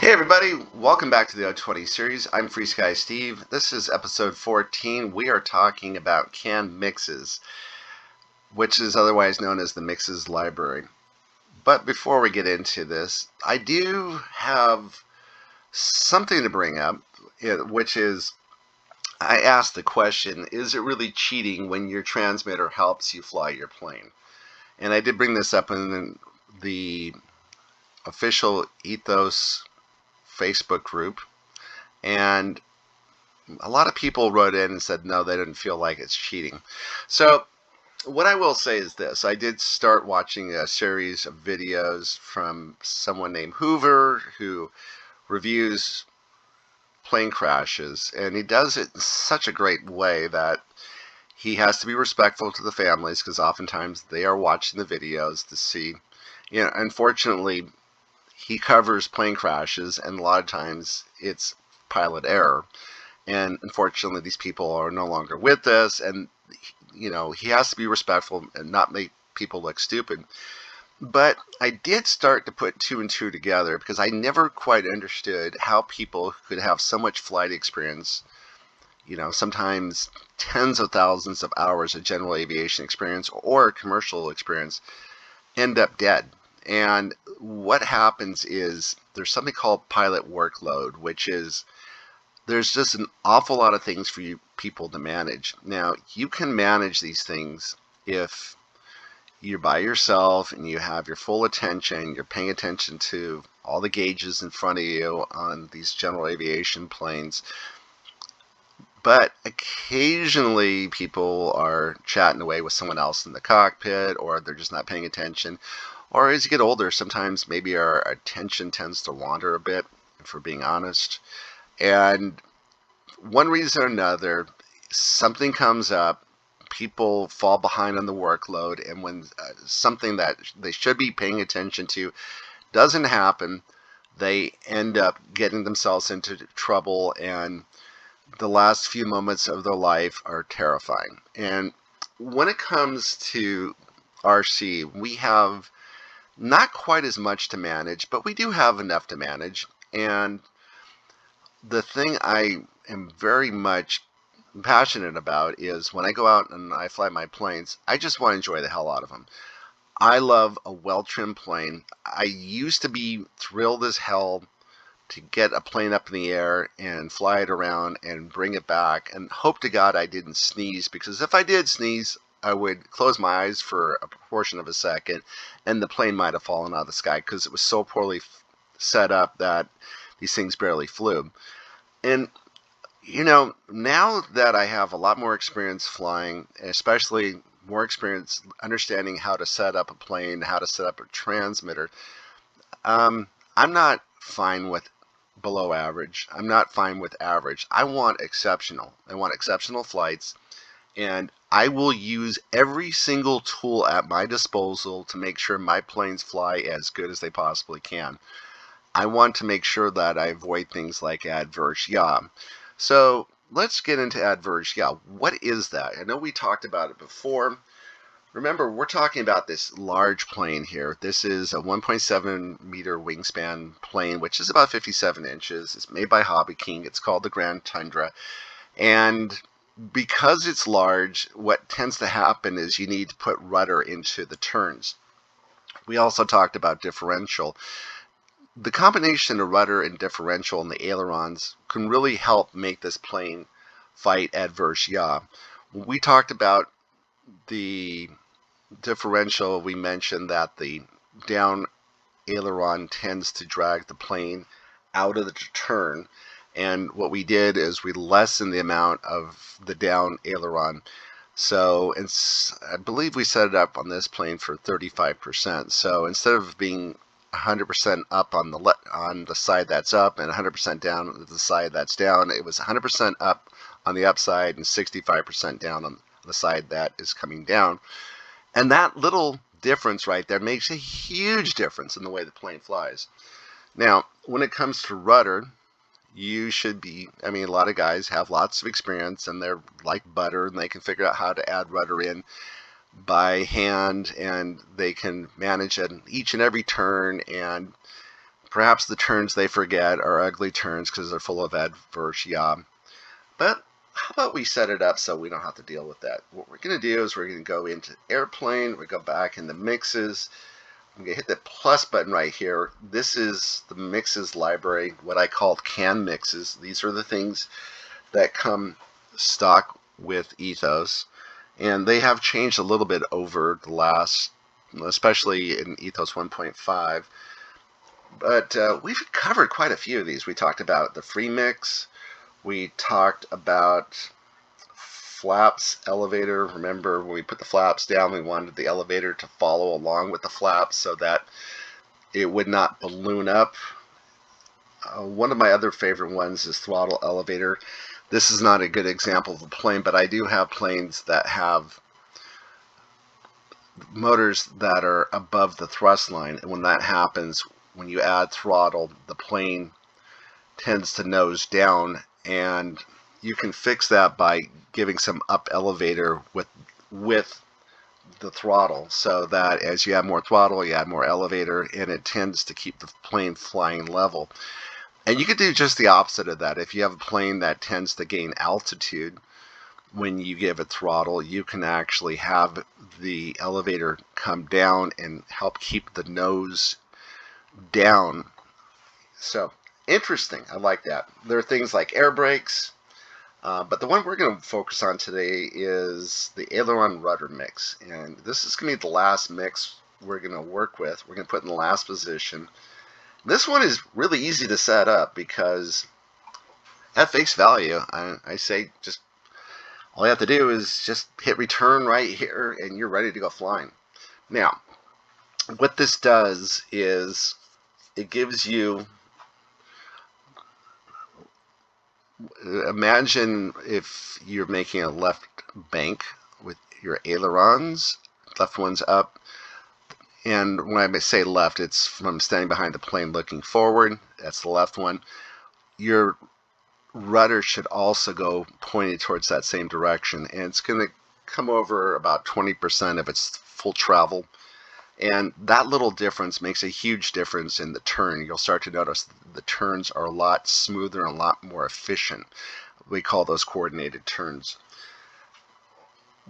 Hey everybody, welcome back to the O-20 series. I'm FrSky Steve. This is episode 14. We are talking about canned mixes, which is otherwise known as the mixes library. But before we get into this, I do have something to bring up, which is I asked the question, is it really cheating when your transmitter helps you fly your plane? And I did bring this up in the official Ethos Facebook group, and a lot of people wrote in and said no, they didn't feel like it's cheating. So what I will say is this: I did start watching a series of videos from someone named Hoover who reviews plane crashes, and he does it in such a great way that he has to be respectful to the families, because oftentimes they are watching the videos to see, unfortunately he covers plane crashes, and a lot of times it's pilot error. And unfortunately, these people are no longer with us, and he has to be respectful and not make people look stupid. But I did start to put two and two together, because I never quite understood how people could have so much flight experience, sometimes tens of thousands of hours of general aviation experience or commercial experience, end up dead. And what happens is there's something called pilot workload, which is there's just an awful lot of things for you people to manage. Now, you can manage these things if you're by yourself and you have your full attention, you're paying attention to all the gauges in front of you on these general aviation planes. But occasionally people are chatting away with someone else in the cockpit, or they're just not paying attention. Or as you get older, sometimes maybe our attention tends to wander a bit, if we're being honest. And one reason or another, something comes up, people fall behind on the workload, and when something that they should be paying attention to doesn't happen, they end up getting themselves into trouble, and the last few moments of their life are terrifying. And when it comes to RC, we have not quite as much to manage, but we do have enough to manage. And the thing I am very much passionate about is when I go out and I fly my planes, I just want to enjoy the hell out of them. I love a well-trimmed plane. I used to be thrilled as hell to get a plane up in the air and fly it around and bring it back, and hope to God I didn't sneeze, because if I did sneeze, I would close my eyes for a portion of a second and the plane might have fallen out of the sky, because it was so poorly set up that these things barely flew. And now that I have a lot more experience flying, especially more experience understanding how to set up a plane, how to set up a transmitter, I'm not fine with below average. I'm not fine with average. I want exceptional. I want exceptional flights, and I will use every single tool at my disposal to make sure my planes fly as good as they possibly can. I want to make sure that I avoid things like adverse yaw. So let's get into adverse yaw. What is that? I know we talked about it before. Remember, we're talking about this large plane here. This is a 1.7 meter wingspan plane, which is about 57 inches. It's made by Hobby King. It's called the Grand Tundra. And because it's large, what tends to happen is you need to put rudder into the turns. We also talked about differential. The combination of rudder and differential in the ailerons can really help make this plane fight adverse yaw. When we talked about the differential, we mentioned that the down aileron tends to drag the plane out of the turn, and what we did is we lessened the amount of the down aileron. So I believe we set it up on this plane for 35%. So instead of being 100% up on the side that's up and 100% down on the side that's down, it was 100% up on the upside and 65% down on the side that is coming down. And that little difference right there makes a huge difference in the way the plane flies. Now, when it comes to rudder, you should be, a lot of guys have lots of experience and they're like butter, and they can figure out how to add rudder in by hand, and they can manage it each and every turn and Perhaps the turns they forget are ugly turns because they're full of adverse yaw. But how about we set it up so we don't have to deal with that? What we're going to do is we're going to go into airplane, we go back in the mixes. I'm going to hit the plus button right here. This is the mixes library, what I called can mixes. These are the things that come stock with Ethos, and they have changed a little bit over the last, especially in Ethos 1.5. But we've covered quite a few of these. We talked about the free mix. We talked about flaps, elevator. Remember when we put the flaps down, we wanted the elevator to follow along with the flaps so that it would not balloon up. One of my other favorite ones is throttle elevator. This is not a good example of a plane, but I do have planes that have motors that are above the thrust line, and when that happens, when you add throttle, the plane tends to nose down, and you can fix that by giving some up elevator with the throttle, so that as you add more throttle, you add more elevator, and it tends to keep the plane flying level. And you could do just the opposite of that. If you have a plane that tends to gain altitude, when you give it throttle, you can actually have the elevator come down and help keep the nose down. So interesting. I like that. There are things like air brakes, but the one we're going to focus on today is the aileron rudder mix. And this is going to be the last mix we're going to work with. We're going to put in the last position. This one is really easy to set up because at face value, I say just all you have to do is just hit return right here and you're ready to go flying. Now, what this does is it gives you, imagine if you're making a left bank with your ailerons, left one's up. And when I say left, it's from standing behind the plane looking forward. That's the left one. Your rudder should also go pointed towards that same direction. And it's going to come over about 20% of its full travel. And that little difference makes a huge difference in the turn. You'll start to notice the turns are a lot smoother and a lot more efficient. We call those coordinated turns.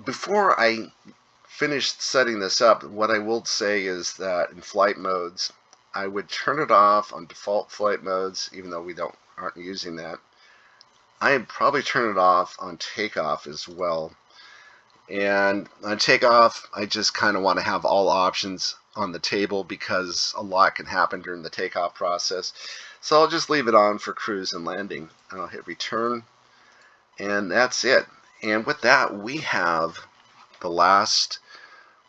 Before I finished setting this up, what I will say is that in flight modes, I would turn it off on default flight modes, even though we aren't using that. I'd probably turn it off on takeoff as well. And on takeoff, I just kind of want to have all options on the table because a lot can happen during the takeoff process. So I'll just leave it on for cruise and landing. I'll hit return, and that's it. And with that, we have the last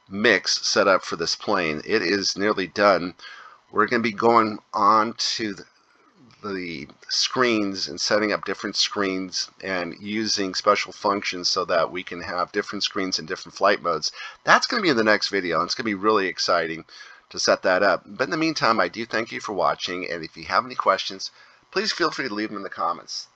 mix set up for this plane. It is nearly done. We're going to be going on to the screens and setting up different screens and using special functions so that we can have different screens in different flight modes. That's going to be in the next video, and it's going to be really exciting to set that up. But in the meantime, I do thank you for watching, and if you have any questions, please feel free to leave them in the comments.